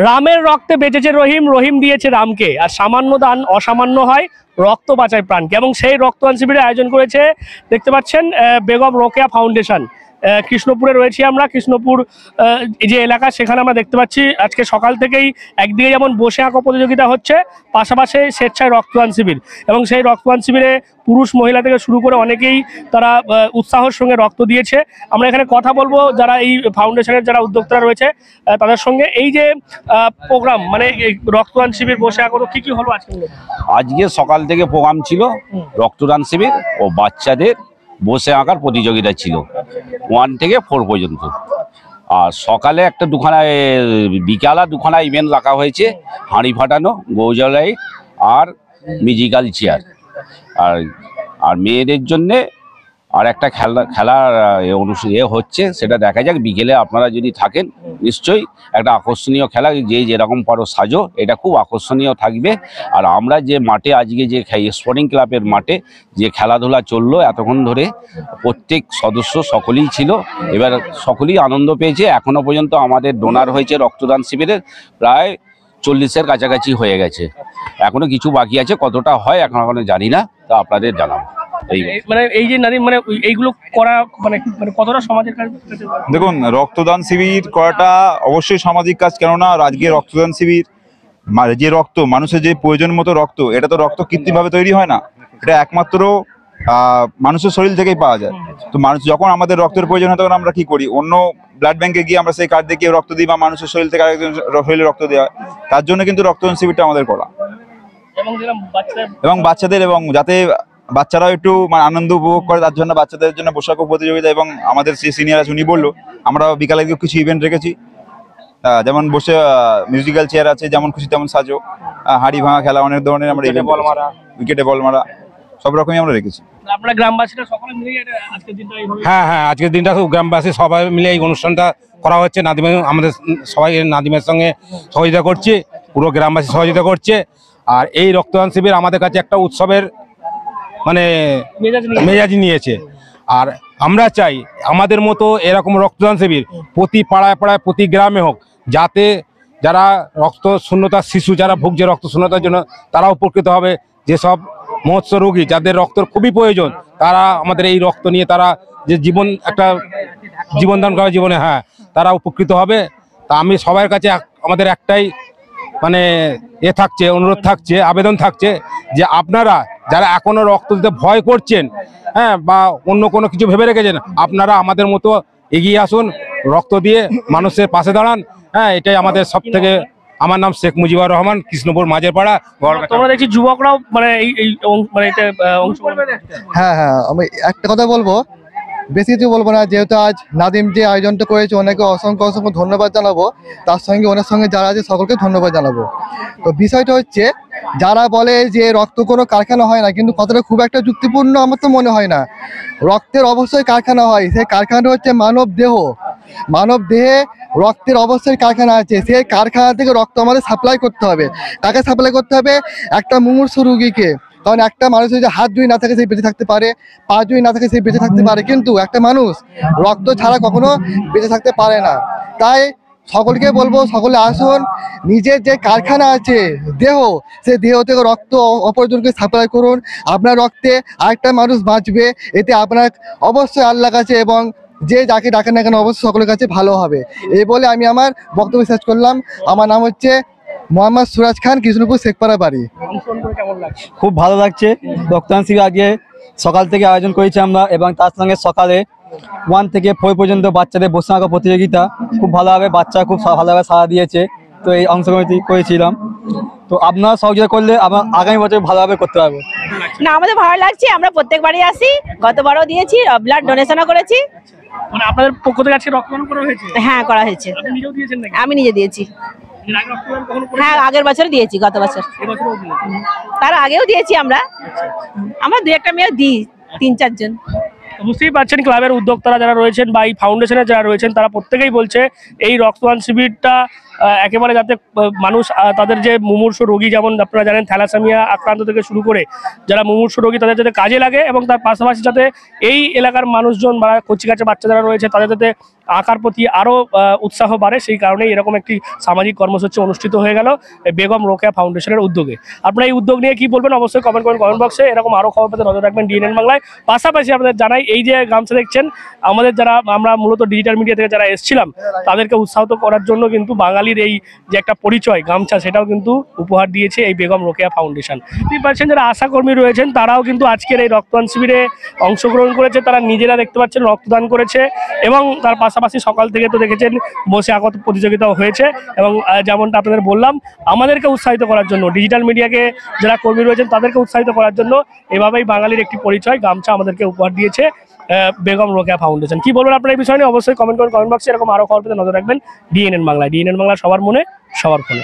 রামের রক্তে বেঁচেছে রহিম, রহিম দিয়েছে রামকে, আর সামান্য দান অসামান্য হয়, রক্ত বাঁচায় প্রাণকে। এবং সেই রক্তদান শিবিরের আয়োজন করেছে, দেখতে পাচ্ছেন, বেগম রোকেয়া ফাউন্ডেশন। কৃষ্ণপুরে রয়েছি আমরা। কৃষ্ণপুর যে এলাকা, সেখানে আমরা দেখতে পাচ্ছি আজকে সকাল থেকেই একদিকে যেমন বসে আঁকো প্রতিযোগিতা হচ্ছে, পাশাপাশি স্বেচ্ছায় রক্তদান শিবির। এবং সেই রক্তদান শিবিরে পুরুষ মহিলা থেকে শুরু করে অনেকেই তারা উৎসাহের সঙ্গে রক্ত দিয়েছে। আমরা এখানে কথা বলবো যারা এই ফাউন্ডেশনের যারা উদ্যোক্তারা রয়েছে তাদের সঙ্গে। এই যে প্রোগ্রাম, মানে রক্তদান শিবির বসে আঁকো, কি কি হলো আজকে? আজকে সকাল থেকে প্রোগ্রাম ছিল রক্তদান শিবির ও বাচ্চাদের বসে আঁকার প্রতিযোগিতা ছিল 1 থেকে 4 পর্যন্ত। আর সকালে একটা দুখানায়, বিকালা দুখানা ইভেন্ট রাখা হয়েছে, হাঁড়ি ফাটানো, গৌজালাই আর মিউজিক্যাল চেয়ার। আর মেয়েদের জন্যে আর একটা খেলার হচ্ছে, সেটা দেখা যাক বিকেলে। আপনারা যদি থাকেন নিশ্চয়ই একটা আকর্ষণীয় খেলা, যে যেরকম পারো সাজো, এটা খুব আকর্ষণীয় থাকবে। আর আমরা যে মাঠে আজকে যে স্পোর্টিং ক্লাবের মাঠে যে খেলাধুলা চললো এতক্ষণ ধরে, প্রত্যেক সদস্য সকলেই ছিল, এবার সকলেই আনন্দ পেয়েছে। এখনো পর্যন্ত আমাদের ডোনার হয়েছে রক্তদান শিবিরের প্রায় 40-এর কাছাকাছি হয়ে গেছে। এখনো কিছু বাকি আছে, কতটা হয় এখনো জানি না, তা আপনাদের জানাবো। মানে এই যে নারী, মানে এইগুলো করা মানে কতটা সমাজের কাজ? দেখুন, রক্তদান শিবির করাটা অবশ্যই সামাজিক কাজ, কেননা আজকে রক্তদান শিবির যে রক্ত, মানুষের যে প্রয়োজন মতো রক্ত, এটা তো রক্ত কৃত্রিমভাবে তৈরি হয় না, এটা একমাত্র মানুষের শরীর থেকেই পাওয়া যায়। তো মানুষ যখন আমাদের রক্তের প্রয়োজন হয় তখন আমরা কি করি, অন্য ব্লাড ব্যাংকে গিয়ে আমরা সেই কার্ড দিয়ে রক্ত দিই, বা মানুষের শরীর থেকে আরেকজন শরীরে রক্ত দেওয়া হয়। তার জন্য কিন্তু রক্তদান শিবিরটা আমাদের করা, এবং বাচ্চাদের, এবং যাতে বাচ্চারাও একটু আনন্দ উপভোগ করে, তার জন্য বাচ্চাদের জন্য পোশাক প্রতিযোগিতা। এবং আমাদের যে সিনিয়র আছে উনি বললো, আমরা বিকালে কিছু ইভেন্ট রেখেছি, যেমন বসে মিউজিক্যাল চেয়ার আছে, যেমন খুশি তেমন সাজো, হাড়ি ভাঙা খেলা, অনেক ধরনের আমরা উইকেটে বল মারা, সব রকমই আমরা রেখেছি। আপনারা গ্রামবাসীরা সকলে মিলে আজকের দিনটা এইভাবে? হ্যাঁ, আজকের দিনটা খুব গ্রামবাসী সবাই মিলে এই অনুষ্ঠানটা করা হচ্ছে। নাদিমের, আমাদের সবাই নাদিমের সঙ্গে সহযোগিতা করছে, পুরো গ্রামবাসী সহযোগিতা করছে। আর এই রক্তদান শিবির আমাদের কাছে একটা উৎসবের মানে মেজাজি নিয়েছে। আর আমরা চাই আমাদের মতো এরকম রক্তদান শিবির প্রতি পাড়ায় পাড়ায়, প্রতি গ্রামে হোক, যাতে যারা রক্ত শূন্যতার শিশু যারা ভুগছে রক্ত শূন্যতার জন্য, তারা উপকৃত হবে। যেসব মহৎ রোগী যাদের রক্তের খুবই প্রয়োজন, তারা আমাদের এই রক্ত নিয়ে তারা যে একটা জীবনদান করে জীবনে, হ্যাঁ, তারা উপকৃত হবে। তা আমি সবার কাছে আমাদের একটাই মানে থাকছে, অনুরোধ থাকছে, আবেদন থাকছে, যে আপনারা যারা এখনো রক্ত দিতে ভয় করছেন, হ্যাঁ, বা অন্য কোনো কিছু ভেবে রেখেছেন, আপনারা আমাদের মতো এগিয়ে আসুন, রক্ত দিয়ে মানুষের পাশে দাঁড়ান। হ্যাঁ, এটাই আমাদের সব থেকে। আমার নাম শেখ মুজিবুর রহমান, কৃষ্ণপুর মাঝের পাড়া। তোমরা দেখছি যুবকরাও মানে হ্যাঁ, আমি একটা কথা বলবো, বেশি কিছু বলবো না, যেহেতু আজ নাদিম যে আয়োজনটা করেছে, ওনাকে অসংখ্য অসংখ্য ধন্যবাদ জানাবো। তার সঙ্গে ওনার সঙ্গে যারা আছে সকলকে ধন্যবাদ জানাবো। তো বিষয়টা হচ্ছে, যারা বলে যে রক্ত কোনো কারখানা হয় না, কিন্তু কথাটা খুব একটা যুক্তিপূর্ণ আমার তো মনে হয় না। রক্তের অবশ্যই কারখানা হয়, সেই কারখানাটা হচ্ছে মানব দেহ। মানব দেহে রক্তের অবশ্যই কারখানা আছে, সেই কারখানা থেকে রক্ত আমাদের সাপ্লাই করতে হবে। তাকে সাপ্লাই করতে হবে একটা মুমূর্ষু রুগীকে। কারণ একটা মানুষের যে হাত যদি না থাকে সেই বেঁচে থাকতে পারে, পা যদি না থাকে সেই বেঁচে থাকতে পারে, কিন্তু একটা মানুষ রক্ত ছাড়া কখনো বেঁচে থাকতে পারে না। তাই সকলকে বলবো, সকলে আসুন, নিজের যে কারখানা আছে দেহ, সেই দেহ থেকে রক্ত অপরজনকে সাপ্লাই করুন। আপনার রক্তে আরেকটা মানুষ বাঁচবে, এতে আপনার অবশ্যই আল্লাহ কাছে এবং যে যাকে ডাকেন না কেন অবশ্যই সকলের কাছে ভালো হবে। এই বলে আমি আমার বক্তব্য শেষ করলাম। আমার নাম হচ্ছে মোহাম্মদ সুরাজ খান, কৃষ্ণপুর শেখপাড়া বাড়ি। খুব ভালো লাগছে। রক্তদান শিবির আগে সকাল থেকে আয়োজন করেছি আমরা, এবং তার সঙ্গে সকালে 1 থেকে 4 পর্যন্ত বাচ্চাদের বসে আঁকা প্রতিযোগিতা খুব ভালোভাবে, বাচ্চা খুব ভালোভাবে সাড়া দিয়েছে। তো এই অংশগ্রহণ করেছিলাম। তো আপনারা সহযোগিতা করলে আমরা আগামী বছর ভালোভাবে করতে পারবো। না, আমাদের ভালো লাগছে। আমরা প্রত্যেকবারই আসি, গতবারও দিয়েছি, ব্লাড ডোনেশনও করেছি। মানে আপনাদের পক্ষ থেকে আজকে রক্তদান করা হয়েছে? হ্যাঁ, করা হয়েছে। আপনি নিজেও দিয়েছেন নাকি? আমি নিজে দিয়েছি। হ্যাঁ, আগের বছর দিয়েছি, গত বছর। তার আগেও দিয়েছি আমরা। আমরা 2-1টা মেয়ে দিই, 3-4 জন। বুঝতেই পারছেন ক্লাবের উদ্যোক্তারা যারা রয়েছেন বা এই ফাউন্ডেশনের যারা রয়েছেন তারা প্রত্যেকেই বলছে এই রক্তদান শিবিরটা একেবারে যাতে মানুষ তাদের যে মুমূর্ষু রোগী, যেমন আপনারা জানেন থ্যালাসেমিয়া আক্রান্ত থেকে শুরু করে যারা মুমূর্ষু রোগী তাদের যাতে কাজে লাগে, এবং তার পাশাপাশি যাতে এই এলাকার মানুষজন বা কচিকাঁচা বাচ্চা যারা রয়েছে তাদের যাতে আঁকার প্রতি আরও উৎসাহ বাড়ে, সেই কারণেই এরকম একটি সামাজিক কর্মসূচি অনুষ্ঠিত হয়ে গেল বেগম রোকেয়া ফাউন্ডেশনের উদ্যোগে। আপনারা এই উদ্যোগ নিয়ে কি বলবেন অবশ্যই কমেন্ট করেন কমেন্ট বক্সে। এরকম আরও খবর পেতে নজর রাখবেন ডিএনএন বাংলায়। পাশাপাশি আপনাদের জানাই এই যে গামছা দেখছেন, আমাদের যারা আমরা মূলত ডিজিটাল মিডিয়া থেকে যারা এসেছিলাম তাদেরকে উৎসাহিত করার জন্য কিন্তু বাঙালির এই যে একটা পরিচয় গামছা, সেটাও কিন্তু উপহার দিয়েছে এই বেগম রোকেয়া ফাউন্ডেশন। বুঝতেই পারছেন যারা আশাকর্মী রয়েছেন তারাও কিন্তু আজকের এই রক্তদান শিবিরে অংশগ্রহণ করেছে, তারা নিজেরা দেখতে পাচ্ছেন রক্তদান করেছে, এবং তার পাশাপাশি সকাল থেকে তো দেখেছেন বসে আঁকা প্রতিযোগিতাও হয়েছে, এবং যেমনটা আপনাদের বললাম আমাদেরকে উৎসাহিত করার জন্য, ডিজিটাল মিডিয়াকে যারা কর্মী রয়েছেন তাদেরকে উৎসাহিত করার জন্য এভাবেই বাঙালির একটি পরিচয় গামছা আমাদেরকে উপহার দিয়েছে বেগম রোকেয়া ফাউন্ডেশন। কি বলবেন আপনারা এই বিষয় নিয়ে অবশ্যই কমেন্ট করেন কমেন্ট বক্সে। এরকম আরও খবর পেতে নজর রাখবেন ডিএনএন বাংলায়। ডিএনএন বাংলা সবার মনে সবার ফোনে।